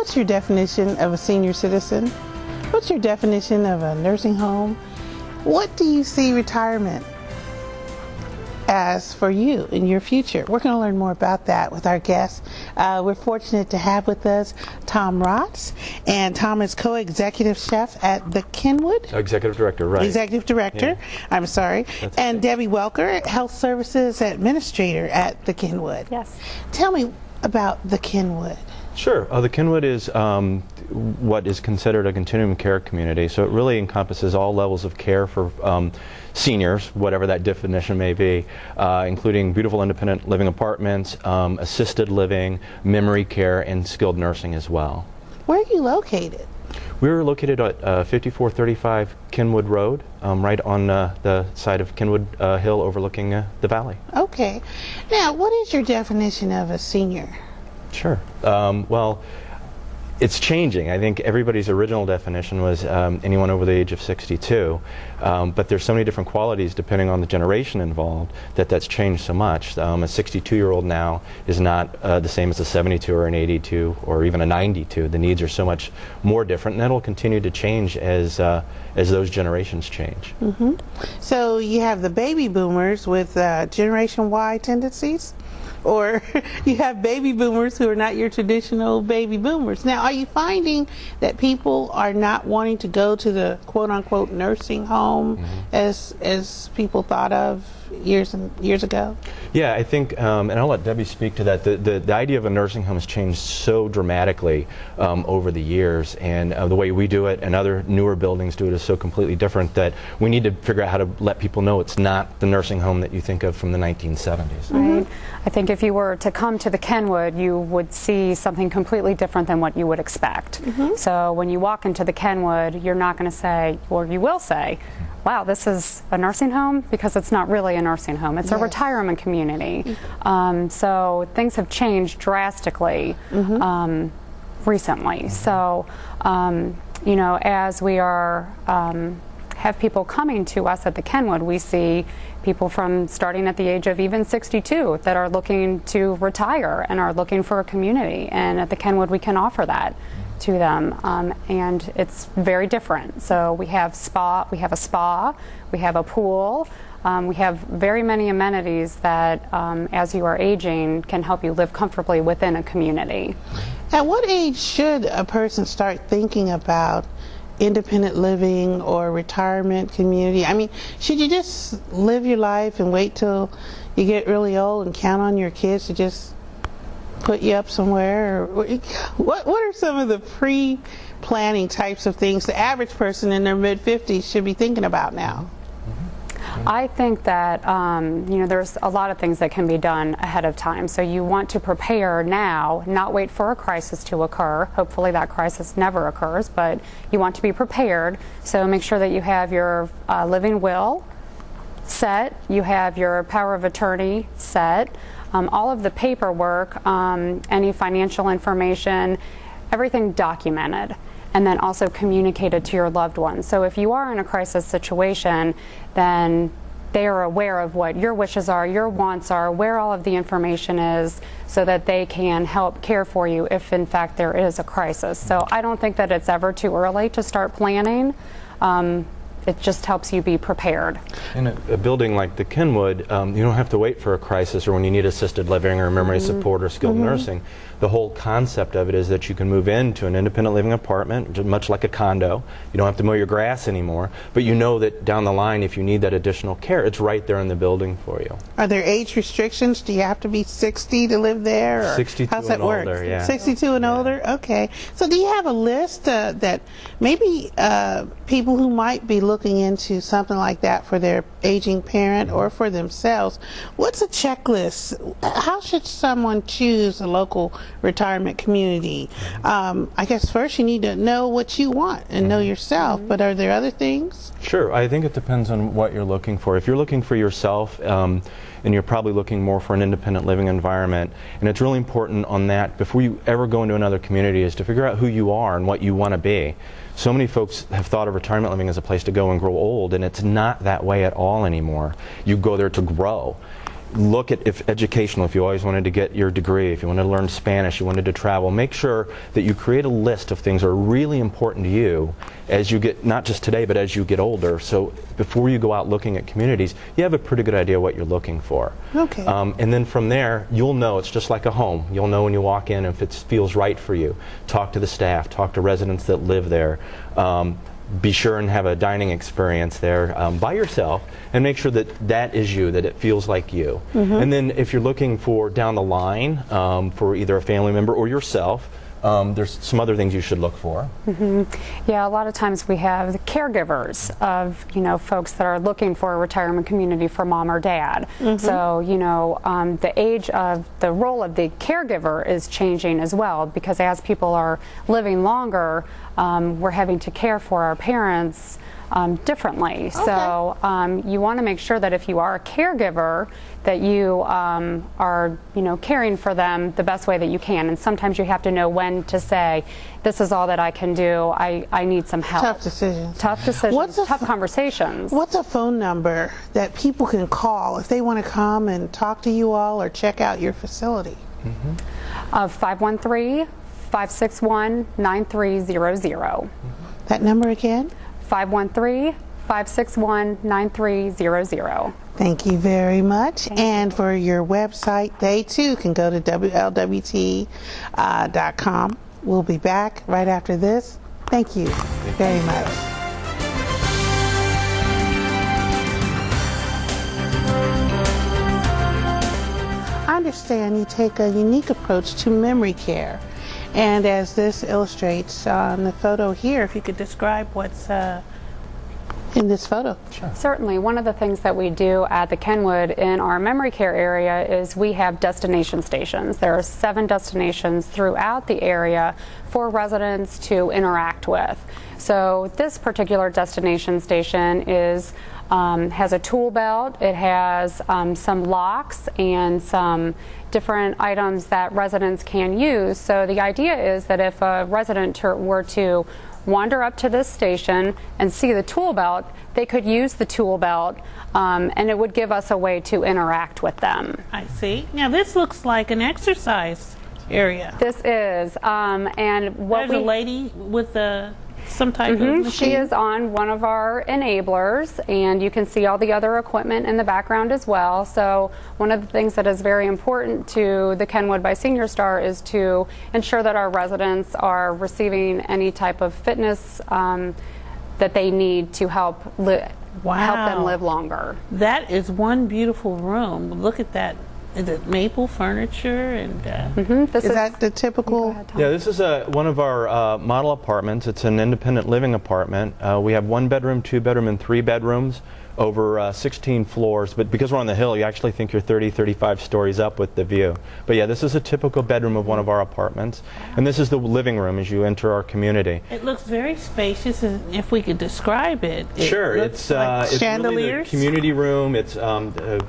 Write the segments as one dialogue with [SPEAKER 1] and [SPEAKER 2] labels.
[SPEAKER 1] What's your definition of a senior citizen? What's your definition of a nursing home? What do you see retirement as for you in your future? We're going to learn more about that with our guests. We're fortunate to have with us Tom Rotz, and Tom is co-executive chef at the Kenwood.
[SPEAKER 2] Executive director, right.
[SPEAKER 1] Executive director, yeah. I'm sorry.
[SPEAKER 2] That's
[SPEAKER 1] and
[SPEAKER 2] okay.
[SPEAKER 1] Debbie Welker, health services administrator at the Kenwood.
[SPEAKER 3] Yes.
[SPEAKER 1] Tell me about the Kenwood.
[SPEAKER 2] Sure. The Kenwood is what is considered a continuum care community, so it really encompasses all levels of care for seniors, whatever that definition may be, including beautiful independent living apartments, assisted living, memory care, and skilled nursing as well.
[SPEAKER 1] Where are you located?
[SPEAKER 2] We're located at 5435 Kenwood Road, right on the side of Kenwood Hill overlooking the valley.
[SPEAKER 1] Okay. Now, what is your definition of a senior?
[SPEAKER 2] Sure. Well, it's changing. I think everybody's original definition was anyone over the age of 62, but there's so many different qualities depending on the generation involved that's changed so much. A 62-year-old now is not the same as a 72 or an 82 or even a 92. The needs are so much more different, and that'll continue to change as those generations change.
[SPEAKER 1] Mm-hmm. So you have the baby boomers with Generation Y tendencies? Or you have baby boomers who are not your traditional baby boomers. Now, are you finding that people are not wanting to go to the quote-unquote nursing home as people thought of years ago?
[SPEAKER 2] Yeah, I think, and I'll let Debbie speak to that, the idea of a nursing home has changed so dramatically over the years, and the way we do it and other newer buildings do it is so completely different that we need to figure out how to let people know it's not the nursing home that you think of from the 1970s.
[SPEAKER 3] Right. I think if you were to come to the Kenwood, you would see something completely different than what you would expect. So when you walk into the Kenwood, you're not going to say, or you will say, wow, this is a nursing home, because it's not really a nursing home. It's a retirement community. So things have changed drastically recently. So, you know, as we are have people coming to us at the Kenwood, we see people from starting at the age of even 62 that are looking to retire and are looking for a community. And at the Kenwood, we can offer that to them, and it's very different. So we have a spa, we have a pool, we have very many amenities that, as you are aging, can help you live comfortably within a community.
[SPEAKER 1] At what age should a person start thinking about independent living or retirement community? I mean, should you just live your life and wait till you get really old and count on your kids to just put you up somewhere? Or what are some of the pre-planning types of things the average person in their mid-50s should be thinking about now?
[SPEAKER 3] I think that you know, there's a lot of things that can be done ahead of time. So you want to prepare now, not wait for a crisis to occur. Hopefully that crisis never occurs, but you want to be prepared. So make sure that you have your living will set, you have your power of attorney set, all of the paperwork, any financial information, everything documented, and then also communicated to your loved ones. So if you are in a crisis situation, then they are aware of what your wishes are, your wants are, where all of the information is, so that they can help care for you if in fact there is a crisis. So I don't think that it's ever too early to start planning. It just helps you be prepared.
[SPEAKER 2] In a building like the Kenwood, you don't have to wait for a crisis or when you need assisted living or memory support or skilled nursing. The whole concept of it is that you can move into an independent living apartment, much like a condo. You don't have to mow your grass anymore, but you know that down the line, if you need that additional care, it's right there in the building for you.
[SPEAKER 1] Are there age restrictions? Do you have to be 60 to live there? Or
[SPEAKER 2] 62
[SPEAKER 1] how's that
[SPEAKER 2] and
[SPEAKER 1] work?
[SPEAKER 2] older, yeah.
[SPEAKER 1] 62 and older? Okay. So do you have a list that maybe people who might be looking into something like that for their aging parent or for themselves, what's a checklist? How should someone choose a local retirement community? I guess first you need to know what you want and know yourself, but are there other things?
[SPEAKER 2] Sure. I think it depends on what you're looking for. If you're looking for yourself, and you're probably looking more for an independent living environment, and it's really important on that before you ever go into another community is to figure out who you are and what you want to be. So many folks have thought of retirement living as a place to go and grow old, and it's not that way at all anymore. You go there to grow. look at if educational, if you always wanted to get your degree, if you wanted to learn Spanish, you wanted to travel, make sure that you create a list of things that are really important to you as you get, not just today, but as you get older. So before you go out looking at communities, you have a pretty good idea what you're looking for.
[SPEAKER 1] Okay.
[SPEAKER 2] And then from there, you'll know, it's just like a home. You'll know when you walk in if it feels right for you. Talk to the staff, talk to residents that live there. Be sure and have a dining experience there by yourself, and make sure that that is you, that it feels like you. And then if you're looking for down the line for either a family member or yourself, there's some other things you should look for.
[SPEAKER 3] Yeah, a lot of times we have the caregivers of, you know, folks that are looking for a retirement community for mom or dad. So, you know, the age of the role of the caregiver is changing as well, because as people are living longer, we're having to care for our parents differently. So you want to make sure that if you are a caregiver, that you are, you know, caring for them the best way that you can. And sometimes you have to know when to say, this is all that I can do. I need some help.
[SPEAKER 1] Tough decisions.
[SPEAKER 3] Tough decisions. Tough conversations.
[SPEAKER 1] What's a phone number that people can call if they want to come and talk to you all or check out your facility?
[SPEAKER 3] 513-561-9300.
[SPEAKER 1] That number again?
[SPEAKER 3] 513-561-9300.
[SPEAKER 1] Thank you very much. And for your website, they too can go to WLWT.com. We'll be back right after this. Thank you very much. I understand you take a unique approach to memory care. And as this illustrates on the photo here, if you could describe what's in this photo.
[SPEAKER 2] Sure.
[SPEAKER 3] Certainly. One of the things that we do at the Kenwood in our memory care area is we have destination stations. There are 7 destinations throughout the area for residents to interact with. So this particular destination station is has a tool belt. It has some locks and some different items that residents can use. So the idea is that if a resident were to wander up to this station and see the tool belt, they could use the tool belt and it would give us a way to interact with them.
[SPEAKER 1] I see. Now this looks like an exercise area.
[SPEAKER 3] This is, and what
[SPEAKER 1] There's a lady with some type of machine.
[SPEAKER 3] She is on one of our enablers, and you can see all the other equipment in the background as well. So one of the things that is very important to the Kenwood by Senior Star is to ensure that our residents are receiving any type of fitness that they need to help them live longer.
[SPEAKER 1] That is one beautiful room. Look at that. Is it maple furniture? And is that the typical?
[SPEAKER 2] Yeah, this is one of our model apartments. It's an independent living apartment. We have 1 bedroom, 2 bedroom, and 3 bedrooms over 16 floors. But because we're on the hill, you actually think you're 30, 35 stories up with the view. But yeah, this is a typical bedroom of one of our apartments. And this is the living room as you enter our community.
[SPEAKER 1] It looks very spacious, and if we could describe it.
[SPEAKER 2] Sure, it's
[SPEAKER 1] like chandeliers.
[SPEAKER 2] Really the community room. It's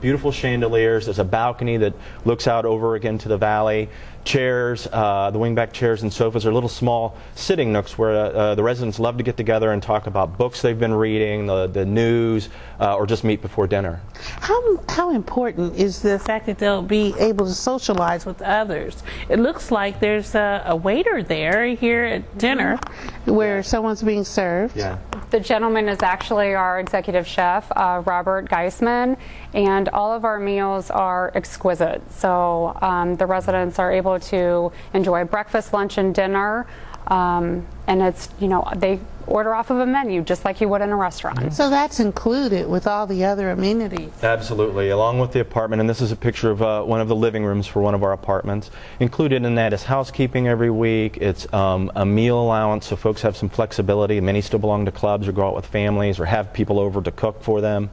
[SPEAKER 2] beautiful chandeliers. There's a balcony that looks out over again to the valley. Chairs, the wingback chairs and sofas are little small sitting nooks where the residents love to get together and talk about books they've been reading, the news, or just meet before dinner.
[SPEAKER 1] How important is the fact that they'll be able to socialize with others? It looks like there's a waiter there here at dinner where someone's being served.
[SPEAKER 2] Yeah.
[SPEAKER 3] The gentleman is actually our executive chef, Robert Geisman, and all of our meals are exquisite. So the residents are able to enjoy breakfast, lunch, and dinner, and it's, you know, they order off of a menu just like you would in a restaurant.
[SPEAKER 1] So that's included with all the other amenities.
[SPEAKER 2] Absolutely, along with the apartment, and this is a picture of one of the living rooms for one of our apartments. Included in that is housekeeping every week. It's a meal allowance, so folks have some flexibility. Many still belong to clubs or go out with families or have people over to cook for them.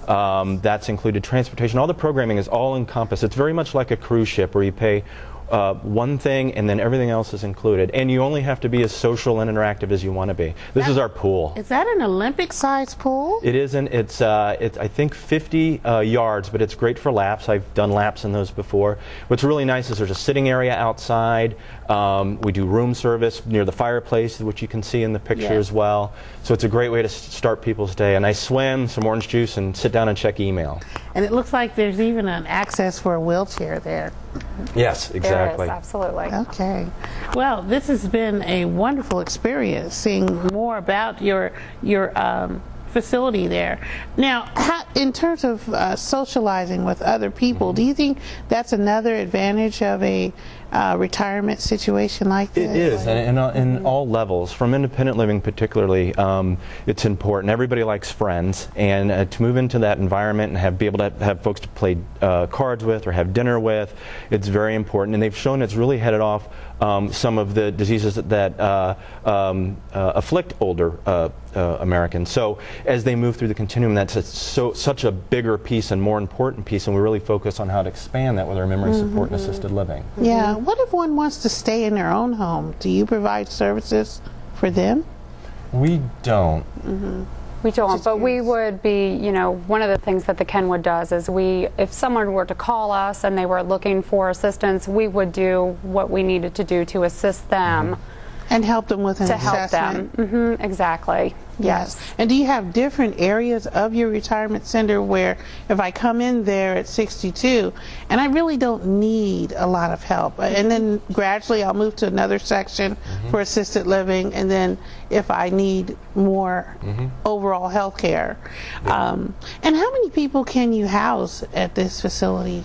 [SPEAKER 2] That's included transportation. All the programming is all encompassed. It's very much like a cruise ship where you pay one thing, and then everything else is included. And you only have to be as social and interactive as you want to be. This is our pool.
[SPEAKER 1] Is that an Olympic-sized pool?
[SPEAKER 2] It isn't. It's I think 50 yards, but it's great for laps. I've done laps in those before. What's really nice is there's a sitting area outside. We do room service near the fireplace, which you can see in the picture as well. So it's a great way to start people's day. A nice swim, some orange juice, and sit down and check email.
[SPEAKER 1] And it looks like there's even an access for a wheelchair there.
[SPEAKER 2] Yes, exactly.
[SPEAKER 3] There is, absolutely.
[SPEAKER 1] Okay. Well, this has been a wonderful experience seeing more about your facility there. Now, in terms of socializing with other people, do you think that's another advantage of a retirement situation like this?
[SPEAKER 2] It is, and in all levels. From independent living particularly, it's important. Everybody likes friends, and to move into that environment and be able to have folks to play cards with or have dinner with, it's very important. And they've shown it's really headed off some of the diseases that afflict older Americans. So as they move through the continuum, that's such a bigger piece and more important piece, and we really focus on how to expand that with our memory support and assisted living.
[SPEAKER 1] Yeah. What if one wants to stay in their own home? Do you provide services for them?
[SPEAKER 2] We don't.
[SPEAKER 3] We don't, but we would be, you know, one of the things that the Kenwood does is if someone were to call us and they were looking for assistance, we would do what we needed to do to assist them.
[SPEAKER 1] And help them with an
[SPEAKER 3] to help
[SPEAKER 1] assessment.
[SPEAKER 3] them. Exactly. Yes.
[SPEAKER 1] And do you have different areas of your retirement center where if I come in there at 62 and I really don't need a lot of help, and then gradually I'll move to another section for assisted living, and then if I need more overall health care. And how many people can you house at this facility?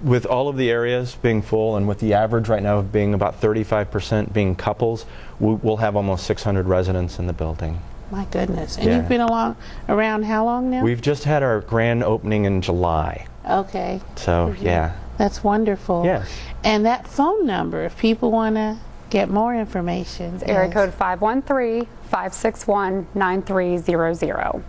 [SPEAKER 2] With all of the areas being full, and with the average right now of being about 35% being couples, we'll have almost 600 residents in the building.
[SPEAKER 1] My goodness. And you've been around how long now?
[SPEAKER 2] We've just had our grand opening in July.
[SPEAKER 1] Okay.
[SPEAKER 2] So, yeah.
[SPEAKER 1] That's wonderful.
[SPEAKER 2] Yes.
[SPEAKER 1] And that phone number, if people want to get more information.
[SPEAKER 3] It's area code 513-561-9300.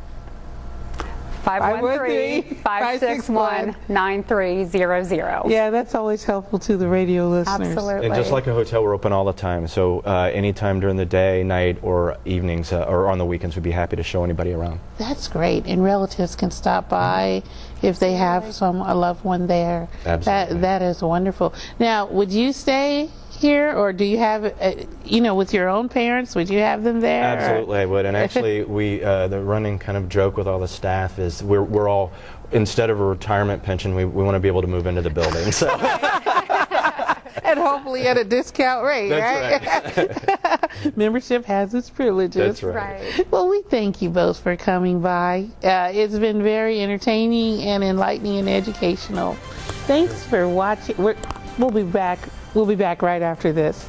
[SPEAKER 3] 513-561-9300.
[SPEAKER 1] Yeah, that's always helpful to the radio listeners.
[SPEAKER 3] Absolutely.
[SPEAKER 2] And just like a hotel, we're open all the time. So anytime during the day, night, or evenings, or on the weekends, we'd be happy to show anybody around.
[SPEAKER 1] That's great. And relatives can stop by if they have a loved one there.
[SPEAKER 2] Absolutely.
[SPEAKER 1] That is wonderful. Now, would you stay here, or do you have, with your own parents, would you have them there?
[SPEAKER 2] Absolutely, I would. And actually, the running kind of joke with all the staff is we're all, instead of a retirement pension, we want to be able to move into the building. So.
[SPEAKER 1] And hopefully at a discount rate,
[SPEAKER 2] That's
[SPEAKER 1] right? Membership has its privileges.
[SPEAKER 2] That's right.
[SPEAKER 1] Well, we thank you both for coming by. It's been very entertaining and enlightening and educational. Thanks for watching. We'll be back right after this.